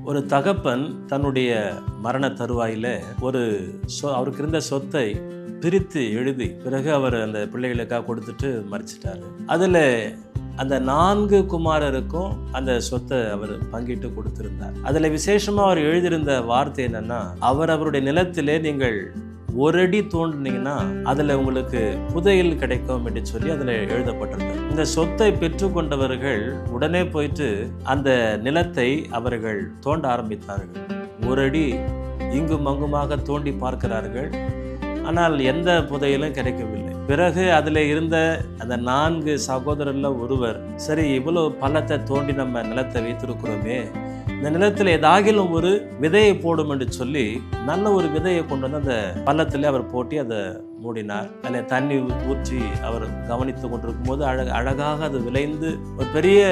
ஒரு தகப்பன் தன்னுடைய மரண தருவாயில அவருக்கு இருந்த சொத்தை பிரித்து எழுதி பிறகு அவர் அந்த பிள்ளைகளுக்காக கொடுத்துட்டு மறிச்சிட்டாரு. அதில் அந்த 4 குமாரருக்கும் அந்த சொத்தை அவர் பங்கிட்டு கொடுத்திருந்தார். அதில் விசேஷமாக அவர் எழுதியிருந்த வார்த்தை என்னன்னா, அவருடைய நிலத்திலே நீங்கள் 1 அடி தோண்டினீங்கன்னா அதில் உங்களுக்கு புதையல் கிடைக்கும் என்று சொல்லி அதில் எழுதப்பட்டிருந்தது. இந்த சொத்தை பெற்றுக்கொண்டவர்கள் உடனே போயிட்டு அந்த நிலத்தை அவர்கள் தோண்ட ஆரம்பித்தார்கள். 1 அடி இங்கும் அங்குமாக தோண்டி பார்க்கிறார்கள். ஆனால் எந்த புதையலும் கிடைக்கவில்லை. பிறகு அதில் இருந்த அந்த 4 சகோதரர்ல ஒருவர், சரி இவ்வளவு பள்ளத்தை தோண்டி நம்ம நிலத்தை வைத்திருக்கிறோமே, இந்த நிலத்தில் ஏதாகிலும் ஒரு விதையை போடும் என்று சொல்லி நல்ல ஒரு விதையை கொண்டு வந்து அந்த பள்ளத்தில் அவர் போட்டி அதை மூடினார். அதில் தண்ணி ஊற்றி அவர் கவனித்து கொண்டிருக்கும் போது அழகாக அது விளைந்து ஒரு பெரிய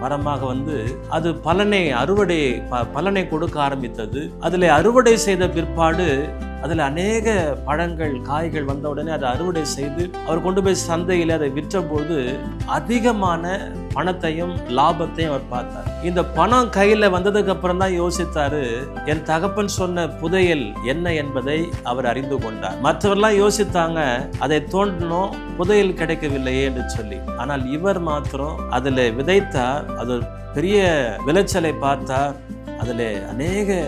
மரமாக வந்து அது பலனை கொடுக்க ஆரம்பித்தது. அதில் அறுவடை செய்த பிற்பாடு அதில் அநேக பழங்கள் காய்கள் வந்த உடனே அதை அறுவடை செய்து அவர் கொண்டு போய் சந்தையில் அதை விற்றபோது அதிகமான பணத்தையும் லாபத்தையும் அவர் பார்த்தார். இந்த பணம் கையில் வந்ததுக்கு அப்புறம் தான் யோசித்தாரு, என் தகப்பன் சொன்ன புதையல் என்ன என்பதை அவர் அறிந்து கொண்டார். மற்றவர்லாம் யோசித்தாங்க, அதை தோண்டணும், புதையல் கிடைக்கவில்லையே என்று சொல்லி. ஆனால் இவர் மாத்திரம் அதில் விதைத்தார். அது ஒரு பெரிய விளைச்சலை பார்த்தார். அதில் அநேக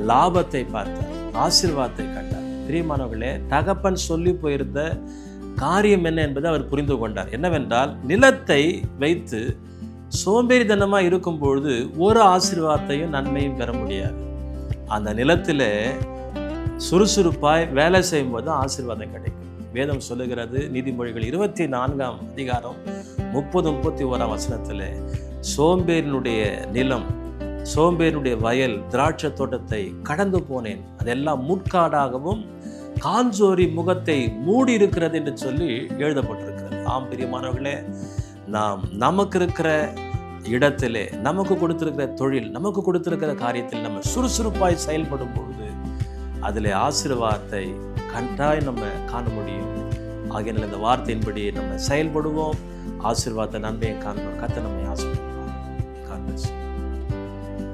லாபத்தை பார்த்தார், ஆசீர்வாதத்தை கண்டார். பிரியமானவர்களே, தகப்பன் சொல்லி போயிருந்த காரியம் என்ன என்பதை அவர் புரிந்து கொண்டார். என்னவென்றால், நிலத்தை வைத்து சோம்பேறித்தனமாக இருக்கும்பொழுது ஒரு ஆசீர்வாதத்தையும் நன்மையும் பெற முடியாது. அந்த நிலத்தில் சுறுசுறுப்பாய் வேலை செய்யும் போது ஆசீர்வாதம் கிடைக்கும். வேதம் சொல்லுகிறது, நீதிமொழிகள் 24ஆம் அதிகாரம் 30-31 வசனத்தில், சோம்பேறினுடைய நிலம், சோம்பேறினுடைய வயல், திராட்சை தோட்டத்தை கடந்து போனேன், அதெல்லாம் முட்காடாகவும் காஞ்சோரி முகத்தை மூடி இருக்கிறது என்று சொல்லி எழுதப்பட்டிருக்கிறது. ஆம் பிரியமானவர்களே, நாம் நமக்கு இருக்கிற இடத்திலே, நமக்கு கொடுத்திருக்கிற தொழில், நமக்கு கொடுத்திருக்கிற காரியத்தில் நம்ம சுறுசுறுப்பாய் செயல்படும் பொழுது அதில் ஆசீர்வாதத்தை கண்டாய் நம்ம காண முடியும். ஆகையினால் இந்த வார்த்தையின்படி நம்ம செயல்படுவோம், ஆசீர்வாதத்தை நன்மையை காண்போம். கர்த்தர் நம்மை ஆசீர்வதிப்பார்.